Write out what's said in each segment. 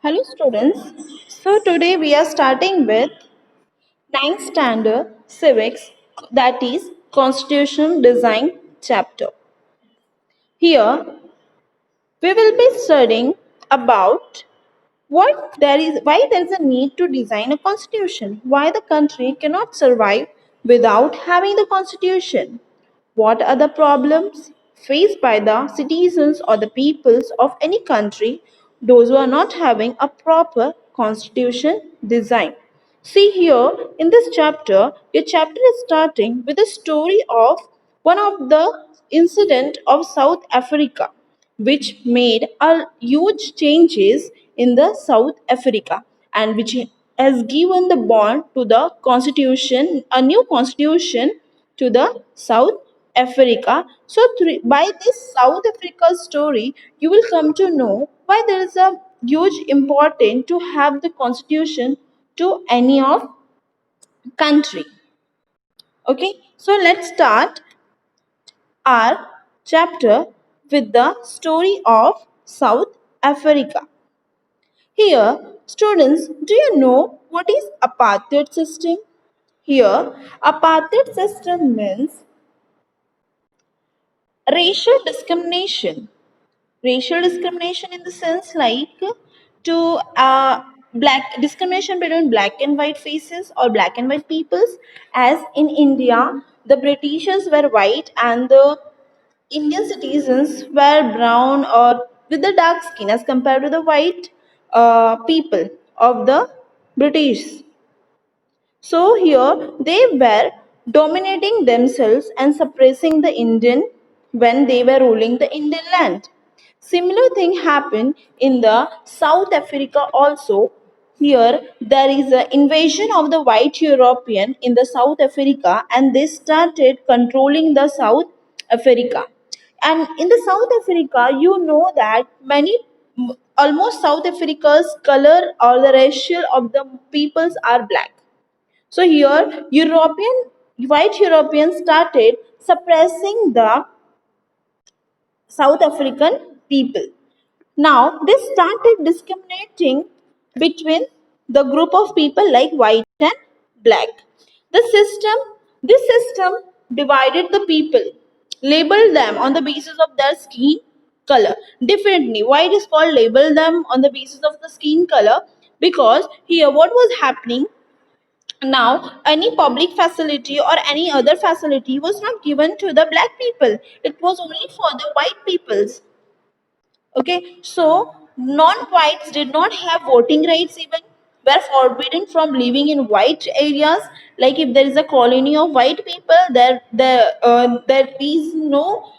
Hello students. So today we are starting with ninth standard civics, that is constitution design chapter. Here we will be studying about why there is a need to design a constitution, why the country cannot survive without having the constitution. What are the problems faced by the citizens or the peoples of any country, those who are not having a proper constitution design? See here in this chapter, your chapter is starting with a story of one of the incident of South Africa, which made a huge changes in the South Africa and which has given the bond to the constitution, a new constitution to the South Africa. So by this South Africa story, you will come to know why there is a huge importance to have the constitution to any of country. Okay, so let's start our chapter with the story of South Africa. Here, students, do you know what is apartheid system? Here, apartheid system means racial discrimination. Racial discrimination in the sense like to black discrimination between black and white faces or black and white peoples, as in India the Britishers were white and the Indian citizens were brown or with the dark skin as compared to the white people of the British. So here they were dominating themselves and suppressing the Indian when they were ruling the Indian land. Similar thing happened in the South Africa also. Here there is an invasion of the white European in the South Africa and they started controlling the South Africa. And in the South Africa, you know that almost South Africa's color or the racial of the peoples are black. So here, white Europeans started suppressing the South African people. Now they started discriminating between the group of people like white and black. This system divided the people, labeled them on the basis of their skin color. Definitely, why it is called label them on the basis of the skin color? Because here what was happening, now any public facility or any other facility was not given to the black people, it was only for the white peoples. Okay, so non-whites did not have voting rights, even were forbidden from living in white areas. Like if there is a colony of white people, there is no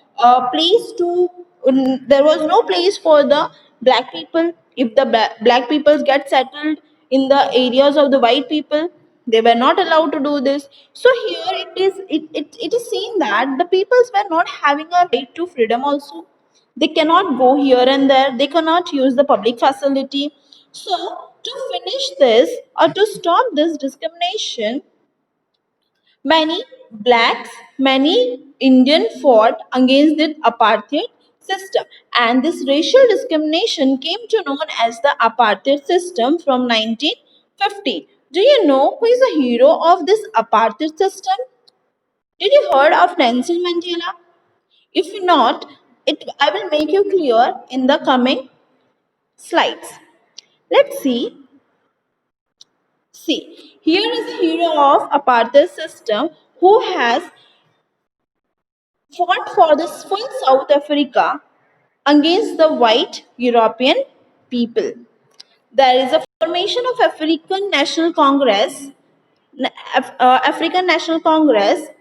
place to there was no place for the black people. If the black people get settled in the areas of the white people, they were not allowed to do this. So here it is seen that the peoples were not having a right to freedom also. They cannot go here and there, they cannot use the public facility. So to finish this or to stop this discrimination, many Indian fought against the apartheid system, and this racial discrimination came to known as the apartheid system from 1950. Do you know who is the hero of this apartheid system? Did you heard of Nelson Mandela? If not, I will make you clear in the coming slides. Let's see. See, here is the hero of apartheid system who has fought for the full South Africa against the white European people. There is a formation of African National Congress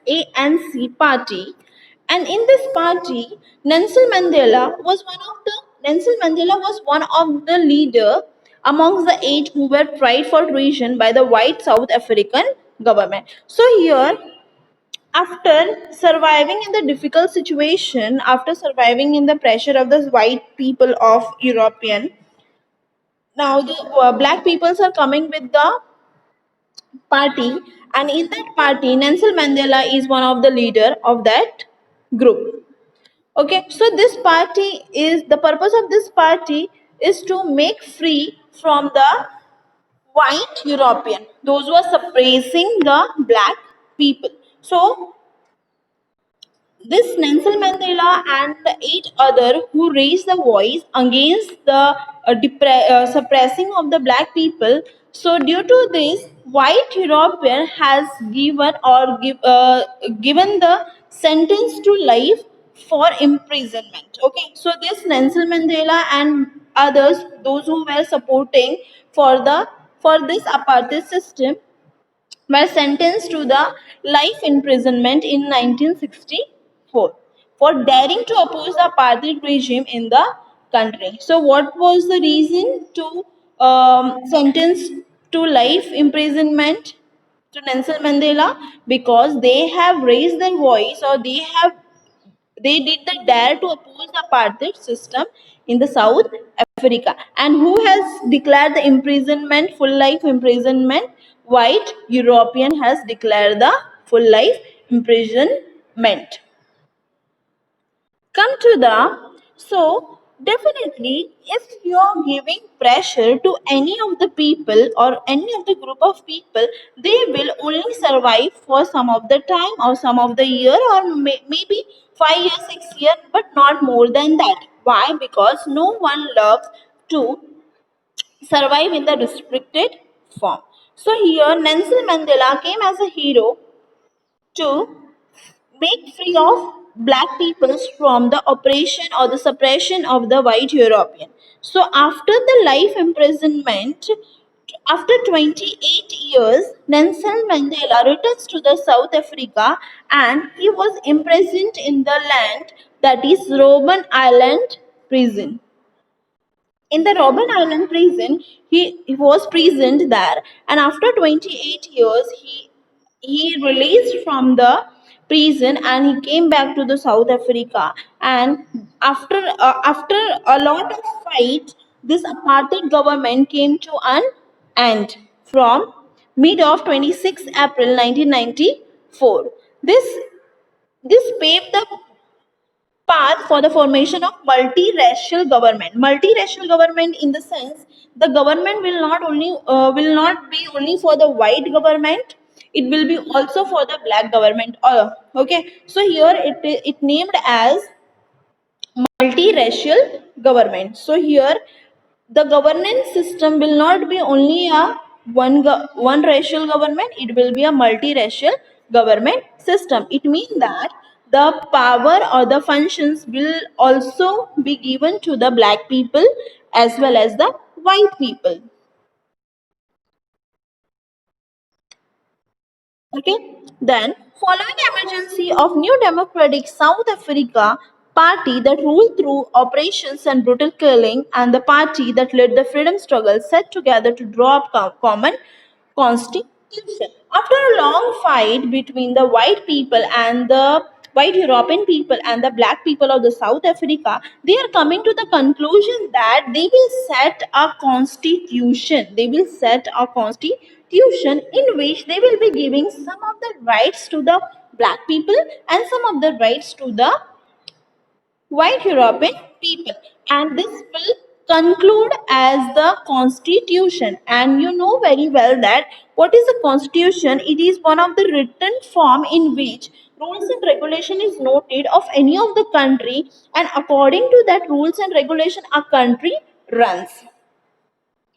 (ANC) party, and in this party, Nelson Mandela was one of the leader amongst the eight who were tried for treason by the white South African government. So here, after surviving in the difficult situation, after surviving in the pressure of the white people of European, now the black peoples are coming with the party, and in that party Nelson Mandela is one of the leader of that group. Okay, so this party is the purpose of this party is to make free from the white European, those who are suppressing the black people. So this Nelson Mandela and the eight other who raised the voice against the suppressing of the black people. So due to this, white European has given the sentence to life for imprisonment. Okay, so this Nelson Mandela and others, those who were supporting for the for this apartheid system, were sentenced to the life imprisonment in 1964 for daring to oppose the apartheid regime in the country. So, what was the reason to sentence to life imprisonment to Nelson Mandela? Because they have raised their voice, or they did the dare to oppose the apartheid system in the South Africa. And who has declared the imprisonment, full life imprisonment? White European has declared the full life imprisonment. Come to the so definitely, if you're giving pressure to any of the people or any of the group of people, they will only survive for some of the time or some of the year, or maybe 5 years 6 years, but not more than that. Why? Because no one loves to survive in the restricted form. So here Nelson Mandela came as a hero to make free of black peoples from the oppression or the suppression of the white European. So after the life imprisonment, after 28 years, Nelson Mandela returns to the South Africa, and he was imprisoned in the land that is Robben Island prison. In the Robben Island prison, he was imprisoned there, and after 28 years, he released from the prison and he came back to the South Africa. And after a lot of fight, this apartheid government came to an end from mid of 26 April 1994. This paved the path for the formation of multiracial government. Multiracial government in the sense, the government will not be only for the white government, it will be also for the black government. Okay, so here it named as multiracial government. So here the governance system will not be only a one racial government, it will be a multiracial government system. It means that the power or the functions will also be given to the black people as well as the white people. Okay, then following emergency of New Democratic South Africa party that ruled through operations and brutal killing, and the party that led the freedom struggle set together to draw up common constitution. After a long fight between the white people and the white European people and the black people of the South Africa, they are coming to the conclusion that they will set a constitution. They will set a constitution in which they will be giving some of the rights to the black people and some of the rights to the white European people. And this will conclude as the constitution. And you know very well that what is a constitution? It is one of the written form in which rules and regulation is noted of any of the country, and according to that rules and regulation a country runs.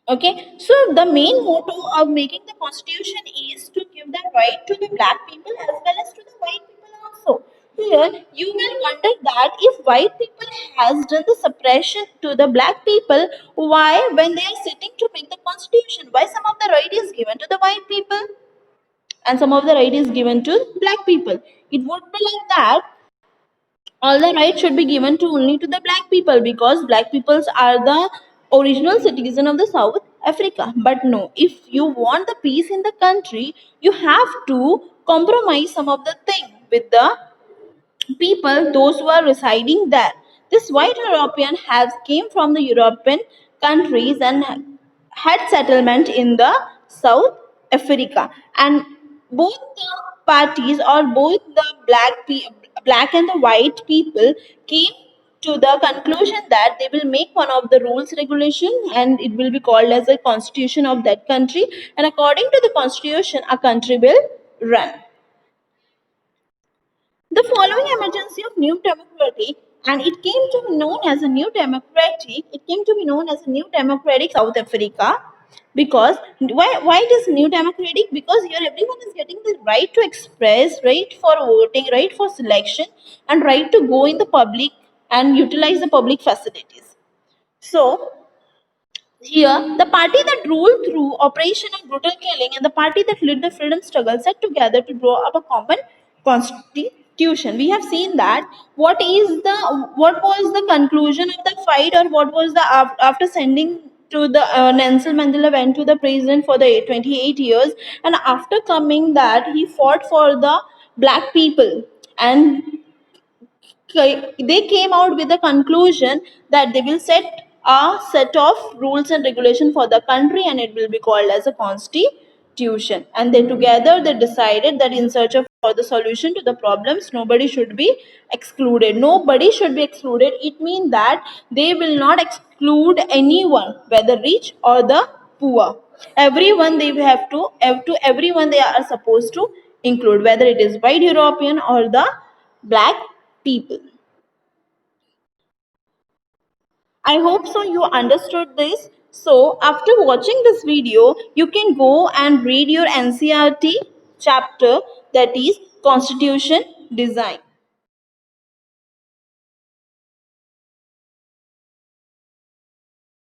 Okay, so the main motto of making the constitution is to give the right to the black people as well as to the white people also. Here, you will wonder that if white people has done the suppression to the black people, why when they are sitting to make the constitution, why some of the right is given to the white people and some of the right is given to black people? It would be like that all the rights should be given to only to the black people, because black peoples are the original citizen of the South Africa. But no, if you want the peace in the country, you have to compromise some of the thing with the people, those who are residing there. This white European has came from the European countries and had settlement in the South Africa, and both the parties or both the black and the white people came to the conclusion that they will make one of the rules regulation, and it will be called as a constitution of that country, and according to the constitution a country will run. The following emergency of new democratic, and it came to be known as a new democratic, it came to be known as a new democratic South Africa. Because why it is new democratic? Because here everyone is getting the right to express, right for voting, right for selection, and right to go in the public and utilize the public facilities. So here, the party that ruled through oppression and brutal killing and the party that led the freedom struggle sat together to draw up a common constitution. We have seen that what was the conclusion of the fight, or what was the after sending to the Nelson Mandela went to the president for the 28 years, and after coming that he fought for the black people, and they came out with the conclusion that they will set a set of rules and regulation for the country, and it will be called as a constitution. And then together they decided that in search of for the solution to the problems, nobody should be excluded. Nobody should be excluded. It means that they will not exclude anyone, whether rich or the poor. Everyone they have to everyone they are supposed to include, whether it is white European or the black people. I hope so you understood this. So after watching this video, you can go and read your NCRT chapter, that is Constitution Design.